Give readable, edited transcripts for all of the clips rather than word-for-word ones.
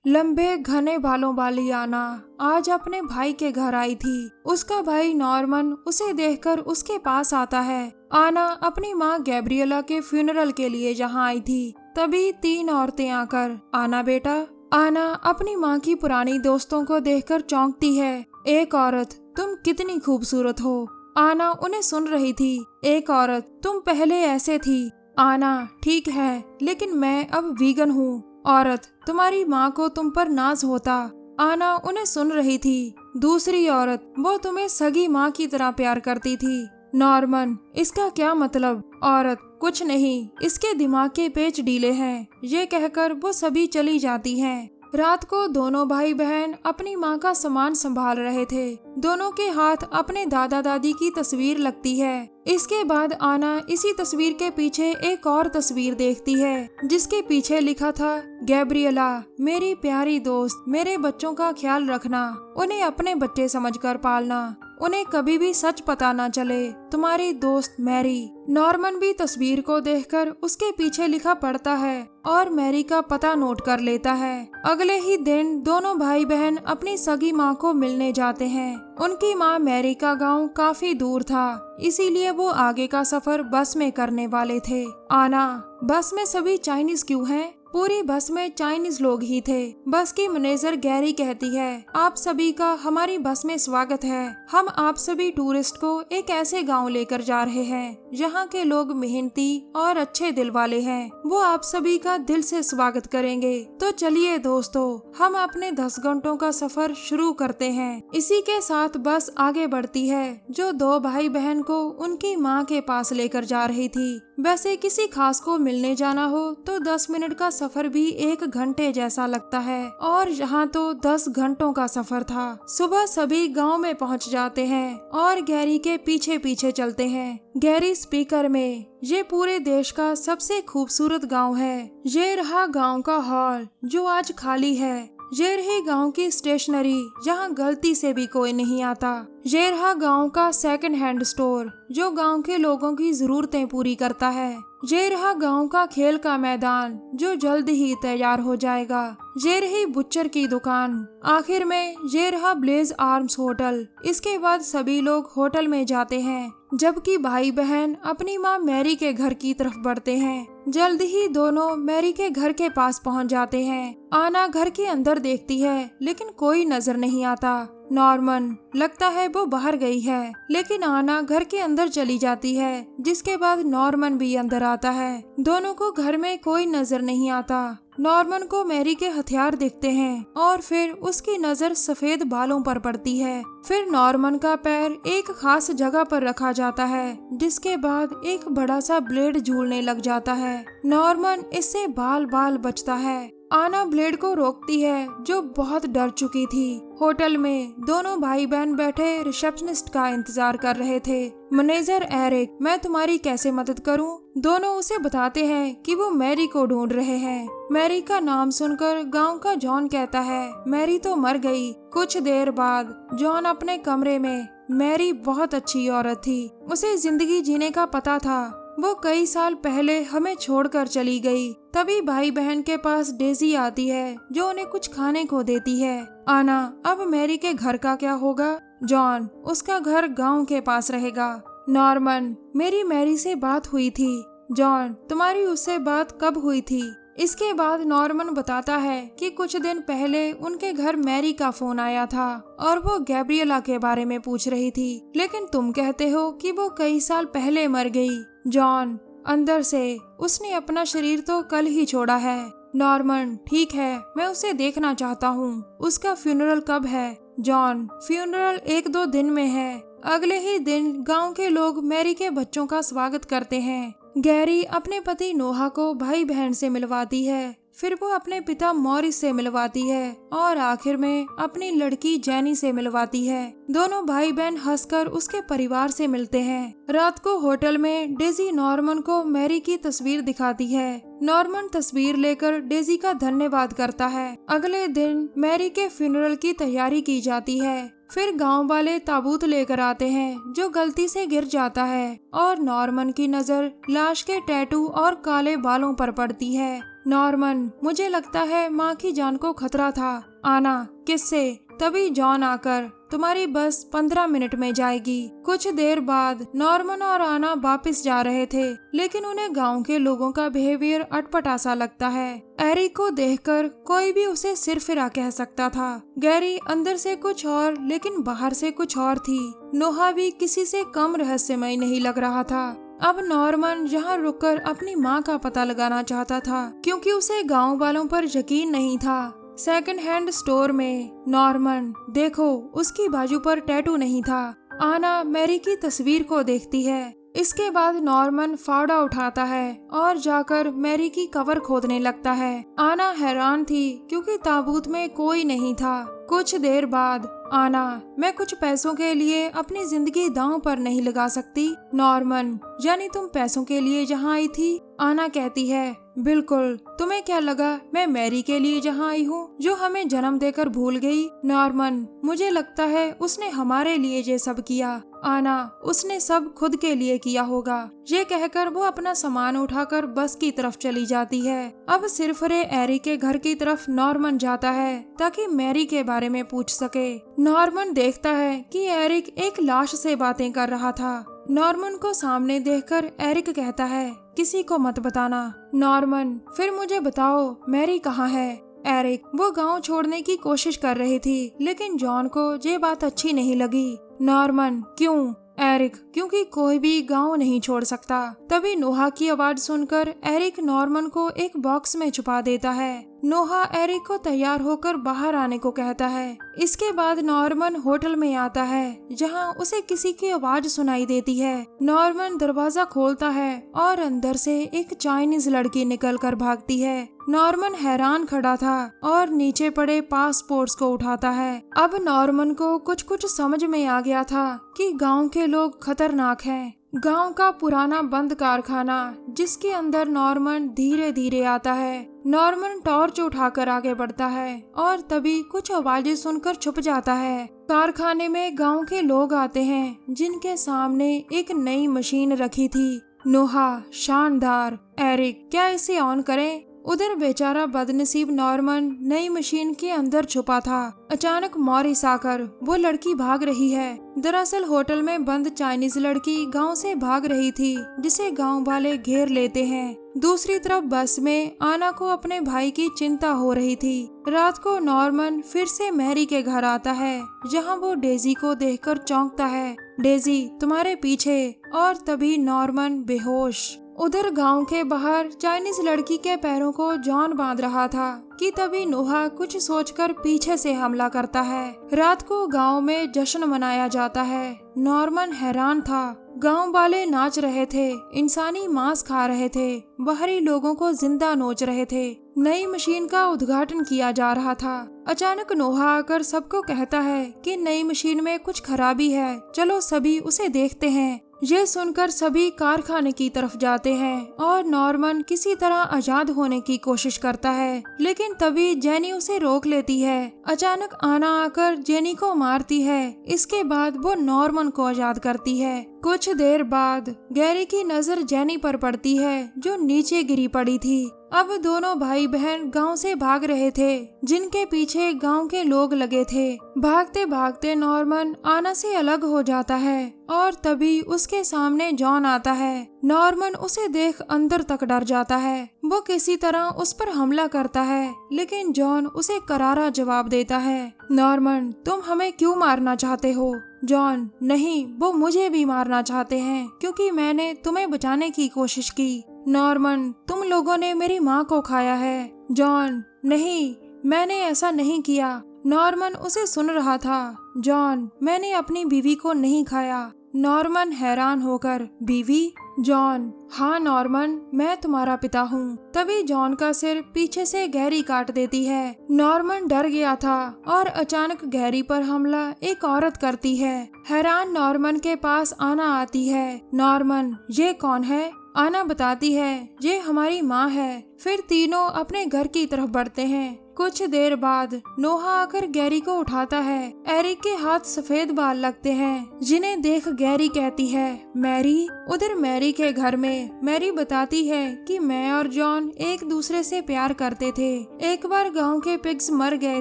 लंबे घने बालों वाली आना आज अपने भाई के घर आई थी। उसका भाई नॉर्मन उसे देखकर उसके पास आता है। आना अपनी माँ गैब्रिएला के फ्यूनरल के लिए जहाँ आई थी, तभी तीन औरतें आकर, आना बेटा। आना अपनी माँ की पुरानी दोस्तों को देखकर चौंकती है। एक औरत, तुम कितनी खूबसूरत हो। आना उन्हें सुन रही थी। एक औरत, तुम पहले ऐसे थी। आना, ठीक है, लेकिन मैं अब वीगन हूँ। औरत, तुम्हारी माँ को तुम पर नाज होता। आना उन्हें सुन रही थी। दूसरी औरत, वो तुम्हें सगी माँ की तरह प्यार करती थी। नॉर्मन, इसका क्या मतलब। औरत, कुछ नहीं, इसके दिमाग के पेच ढीले हैं। ये कहकर वो सभी चली जाती हैं। रात को दोनों भाई बहन अपनी माँ का सामान संभाल रहे थे। दोनों के हाथ अपने दादा दादी की तस्वीर लगती है। इसके बाद आना इसी तस्वीर के पीछे एक और तस्वीर देखती है, जिसके पीछे लिखा था, गैब्रिएला, मेरी प्यारी दोस्त, मेरे बच्चों का ख्याल रखना, उन्हें अपने बच्चे समझकर पालना, उन्हें कभी भी सच पता न चले, तुम्हारी दोस्त मैरी। नॉर्मन भी तस्वीर को देखकर उसके पीछे लिखा पढ़ता है और मैरी का पता नोट कर लेता है। अगले ही दिन दोनों भाई बहन अपनी सगी माँ को मिलने जाते हैं। उनकी माँ मैरी का गांव काफी दूर था, इसीलिए वो आगे का सफर बस में करने वाले थे। आना, बस में सभी चाइनीज क्यों हैं? पूरी बस में चाइनीज लोग ही थे। बस की मैनेजर गैरी कहती है, आप सभी का हमारी बस में स्वागत है। हम आप सभी टूरिस्ट को एक ऐसे गांव लेकर जा रहे हैं जहां के लोग मेहनती और अच्छे दिल वाले हैं। वो आप सभी का दिल से स्वागत करेंगे। तो चलिए दोस्तों, हम अपने 10 घंटों का सफर शुरू करते हैं। इसी के साथ बस आगे बढ़ती है, जो दो भाई बहन को उनकी माँ के पास लेकर जा रही थी। वैसे किसी खास को मिलने जाना हो तो 10 मिनट का सफर भी 1 घंटे जैसा लगता है, और यहाँ तो 10 घंटों का सफर था। सुबह सभी गांव में पहुँच जाते हैं और गैरी के पीछे पीछे चलते हैं। गैरी स्पीकर में, ये पूरे देश का सबसे खूबसूरत गांव है। ये रहा गांव का हॉल जो आज खाली है। ये रही गांव की स्टेशनरी जहां गलती से भी कोई नहीं आता। ये रहा गांव का सेकंड हैंड स्टोर जो गांव के लोगों की जरूरतें पूरी करता है। ये रहा गांव का खेल का मैदान जो जल्द ही तैयार हो जाएगा। ये रही बुच्चर की दुकान। आखिर में ये रहा ब्लेज आर्म्स होटल। इसके बाद सभी लोग होटल में जाते हैं, जबकि भाई बहन अपनी माँ मैरी के घर की तरफ बढ़ते हैं। जल्द ही दोनों मैरी के घर के पास पहुंच जाते हैं। आना घर के अंदर देखती है, लेकिन कोई नजर नहीं आता। नॉर्मन, लगता है वो बाहर गई है, लेकिन आना घर के अंदर चली जाती है, जिसके बाद नॉर्मन भी अंदर आता है। दोनों को घर में कोई नजर नहीं आता। नॉर्मन को मैरी के हथियार दिखते हैं और फिर उसकी नजर सफेद बालों पर पड़ती है। फिर नॉर्मन का पैर एक खास जगह पर रखा जाता है, जिसके बाद एक बड़ा सा ब्लेड झूलने लग जाता है। नॉर्मन इससे बाल बाल बचता है। आना ब्लेड को रोकती है, जो बहुत डर चुकी थी। होटल में दोनों भाई बहन बैठे रिसेप्शनिस्ट का इंतजार कर रहे थे। मैनेजर एरिक, मैं तुम्हारी कैसे मदद करूं? दोनों उसे बताते हैं कि वो मैरी को ढूंढ रहे हैं। मैरी का नाम सुनकर गांव का जॉन कहता है, मैरी तो मर गई। कुछ देर बाद जॉन अपने कमरे में, मैरी बहुत अच्छी औरत थी, उसे जिंदगी जीने का पता था। वो कई साल पहले हमें छोड़कर चली गई। तभी भाई बहन के पास डेजी आती है, जो उन्हें कुछ खाने को देती है। आना, अब मैरी के घर का क्या होगा? जॉन, उसका घर गांव के पास रहेगा। नॉर्मन, मेरी मैरी से बात हुई थी। जॉन, तुम्हारी उससे बात कब हुई थी? इसके बाद नॉर्मन बताता है कि कुछ दिन पहले उनके घर मैरी का फोन आया था और वो गैब्रिएला के बारे में पूछ रही थी, लेकिन तुम कहते हो कि वो कई साल पहले मर गई। जॉन, अंदर से, उसने अपना शरीर तो कल ही छोड़ा है। नॉर्मन, ठीक है, मैं उसे देखना चाहता हूँ। उसका फ्यूनरल कब है? जॉन, फ्यूनरल 1-2 दिन में है। अगले ही दिन गांव के लोग मैरी के बच्चों का स्वागत करते हैं। गैरी अपने पति नोहा को भाई बहन से मिलवाती है, फिर वो अपने पिता मॉरिस से मिलवाती है और आखिर में अपनी लड़की जेनी से मिलवाती है। दोनों भाई बहन हंसकर उसके परिवार से मिलते हैं। रात को होटल में डेजी नॉर्मन को मैरी की तस्वीर दिखाती है। नॉर्मन तस्वीर लेकर डेजी का धन्यवाद करता है। अगले दिन मैरी के फ्यूनरल की तैयारी की जाती है। फिर गांव वाले ताबूत लेकर आते हैं, जो गलती से गिर जाता है और नॉर्मन की नजर लाश के टैटू और काले बालों पर पड़ती है। नॉर्मन, मुझे लगता है माँ की जान को खतरा था। आना, किससे? तभी जॉन आकर, तुम्हारी बस 15 मिनट में जाएगी। कुछ देर बाद नॉर्मन और आना वापस जा रहे थे, लेकिन उन्हें गांव के लोगों का बिहेवियर अटपटा सा लगता है। एरिक को देखकर कोई भी उसे सिरफिरा कह सकता था। गैरी अंदर से कुछ और लेकिन बाहर से कुछ और थी। नोहा भी किसी से कम रहस्यमय नहीं लग रहा था। अब नॉर्मन यहाँ रुककर अपनी माँ का पता लगाना चाहता था, क्योंकि उसे गाँव वालों पर यकीन नहीं था। सेकंड हैंड स्टोर में, नॉर्मन, देखो, उसकी बाजू पर टैटू नहीं था। आना मैरी की तस्वीर को देखती है। इसके बाद नॉर्मन फावड़ा उठाता है और जाकर मैरी की कवर खोदने लगता है। आना हैरान थी क्योंकि ताबूत में कोई नहीं था। कुछ देर बाद, आना, मैं कुछ पैसों के लिए अपनी जिंदगी दांव पर नहीं लगा सकती। नॉर्मन, यानी तुम पैसों के लिए यहाँ आई थी? आना कहती है, बिल्कुल। तुम्हें क्या लगा मैं मैरी के लिए यहाँ आई हूँ, जो हमें जन्म देकर भूल गई? नॉर्मन, मुझे लगता है उसने हमारे लिए ये सब किया। आना, उसने सब खुद के लिए किया होगा। ये कहकर वो अपना सामान उठाकर बस की तरफ चली जाती है। अब सिरफरे एरिक के घर की तरफ नॉर्मन जाता है ताकि मैरी के बारे में पूछ सके। नॉर्मन देखता है कि एरिक एक लाश से बातें कर रहा था। नॉर्मन को सामने देखकर एरिक कहता है, किसी को मत बताना। नॉर्मन, फिर मुझे बताओ मैरी कहाँ है? एरिक, वो गांव छोड़ने की कोशिश कर रही थी, लेकिन जॉन को ये बात अच्छी नहीं लगी। नॉर्मन, क्यों? एरिक, क्योंकि कोई भी गांव नहीं छोड़ सकता। तभी नोहा की आवाज सुनकर एरिक नॉर्मन को एक बॉक्स में छुपा देता है। नोहा एरिक को तैयार होकर बाहर आने को कहता है। इसके बाद नॉर्मन होटल में आता है, जहां उसे किसी की आवाज सुनाई देती है। नॉर्मन दरवाजा खोलता है और अंदर से एक चाइनीज लड़की निकलकर भागती है। नॉर्मन हैरान खड़ा था और नीचे पड़े पासपोर्ट्स को उठाता है। अब नॉर्मन को कुछ समझ में आ गया था कि गांव के लोग खतरनाक हैं। गांव का पुराना बंद कारखाना, जिसके अंदर नॉर्मन धीरे धीरे आता है। नॉर्मन टॉर्च उठाकर आगे बढ़ता है और तभी कुछ आवाजें सुनकर छुप जाता है। कारखाने में गांव के लोग आते हैं, जिनके सामने एक नई मशीन रखी थी। नोहा, शानदार। एरिक, क्या इसे ऑन करें? उधर बेचारा बदनसीब नॉर्मन नई मशीन के अंदर छुपा था। अचानक मॉरिस आकर, वो लड़की भाग रही है। दरअसल होटल में बंद चाइनीज लड़की गांव से भाग रही थी, जिसे गांव वाले घेर लेते हैं। दूसरी तरफ बस में आना को अपने भाई की चिंता हो रही थी। रात को नॉर्मन फिर से मैरी के घर आता है, जहां वो डेजी को देखकर चौंकता है। डेजी, तुम्हारे पीछे। और तभी नॉर्मन बेहोश। उधर गांव के बाहर चाइनीज लड़की के पैरों को जॉन बांध रहा था कि तभी नोहा कुछ सोचकर पीछे से हमला करता है। रात को गांव में जश्न मनाया जाता है। नॉर्मन हैरान था। गांव वाले नाच रहे थे, इंसानी मांस खा रहे थे, बाहरी लोगों को जिंदा नोच रहे थे। नई मशीन का उद्घाटन किया जा रहा था। अचानक नोहा आकर सबको कहता है कि नई मशीन में कुछ खराबी है, चलो सभी उसे देखते हैं। ये सुनकर सभी कारखाने की तरफ जाते हैं और नॉर्मन किसी तरह आजाद होने की कोशिश करता है, लेकिन तभी जेनी उसे रोक लेती है। अचानक आना आकर जेनी को मारती है। इसके बाद वो नॉर्मन को आजाद करती है। कुछ देर बाद गैरी की नजर जेनी पर पड़ती है, जो नीचे गिरी पड़ी थी। अब दोनों भाई बहन गांव से भाग रहे थे, जिनके पीछे गांव के लोग लगे थे। भागते भागते नॉर्मन आना से अलग हो जाता है और तभी उसके सामने जॉन आता है। नॉर्मन उसे देख अंदर तक डर जाता है। वो किसी तरह उस पर हमला करता है, लेकिन जॉन उसे करारा जवाब देता है। नॉर्मन, तुम हमें क्यों मारना चाहते हो? जॉन, नहीं, वो मुझे भी मारना चाहते हैं, क्योंकि मैंने तुम्हें बचाने की कोशिश की। नॉर्मन, तुम लोगों ने मेरी माँ को खाया है। जॉन, नहीं, मैंने ऐसा नहीं किया। नॉर्मन उसे सुन रहा था। जॉन, मैंने अपनी बीवी को नहीं खाया। नॉर्मन हैरान होकर, बीवी? जॉन, हाँ नॉर्मन, मैं तुम्हारा पिता हूँ। तभी जॉन का सिर पीछे से गैरी काट देती है। नॉर्मन डर गया था और अचानक गैरी पर हमला एक औरत करती है। हैरान नॉर्मन के पास आना आती है। नॉर्मन, ये कौन है? आना बताती है, ये हमारी माँ है। फिर तीनों अपने घर की तरफ बढ़ते हैं। कुछ देर बाद नोहा आकर गैरी को उठाता है। एरिक के हाथ सफेद बाल लगते हैं, जिन्हें देख गैरी कहती है मैरी। उधर मैरी के घर में मैरी बताती है कि मैं और जॉन एक दूसरे से प्यार करते थे। एक बार गांव के पिग्स मर गए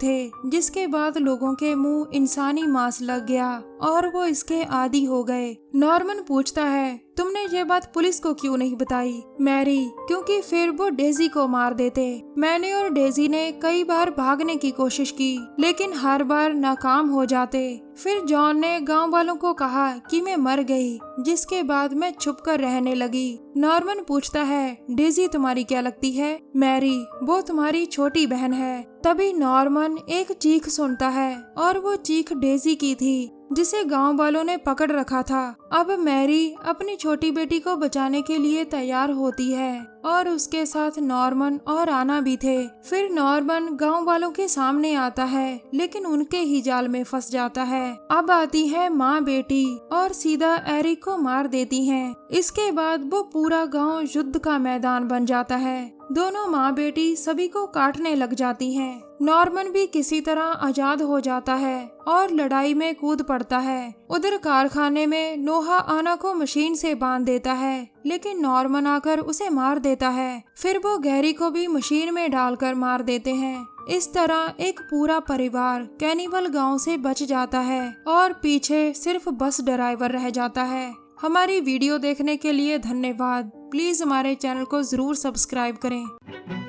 थे, जिसके बाद लोगों के मुंह इंसानी मांस लग गया और वो इसके आदी हो गए। नॉर्मन पूछता है तुमने ये बात पुलिस को क्यों नहीं बताई? मैरी, क्योंकि फिर वो डेजी को मार देते। मैंने और डेजी ने कई बार भागने की कोशिश की, लेकिन हर बार नाकाम हो जाते। फिर जॉन ने गांव वालों को कहा कि मैं मर गई, जिसके बाद मैं छुपकर रहने लगी। नॉर्मन पूछता है डेजी तुम्हारी क्या लगती है? मैरी, वो तुम्हारी छोटी बहन है। तभी नॉर्मन एक चीख सुनता है और वो चीख डेजी की थी, जिसे गांव वालों ने पकड़ रखा था। अब मैरी अपनी छोटी बेटी को बचाने के लिए तैयार होती है और उसके साथ नॉर्मन और आना भी थे। फिर नॉर्मन गांव वालों के सामने आता है, लेकिन उनके ही जाल में फंस जाता है। अब आती है माँ बेटी और सीधा एरिक को मार देती हैं। इसके बाद वो पूरा गांव युद्ध का मैदान बन जाता है। दोनों माँ बेटी सभी को काटने लग जाती हैं। नॉर्मन भी किसी तरह आजाद हो जाता है और लड़ाई में कूद पड़ता है। उधर कारखाने में नोहा आना को मशीन से बांध देता है, लेकिन नॉर्मन आकर उसे मार देता है। फिर वो गैरी को भी मशीन में डालकर मार देते हैं। इस तरह एक पूरा परिवार कैनिबल गांव से बच जाता है और पीछे सिर्फ बस ड्राइवर रह जाता है। हमारी वीडियो देखने के लिए धन्यवाद। प्लीज हमारे चैनल को जरूर सब्सक्राइब करें।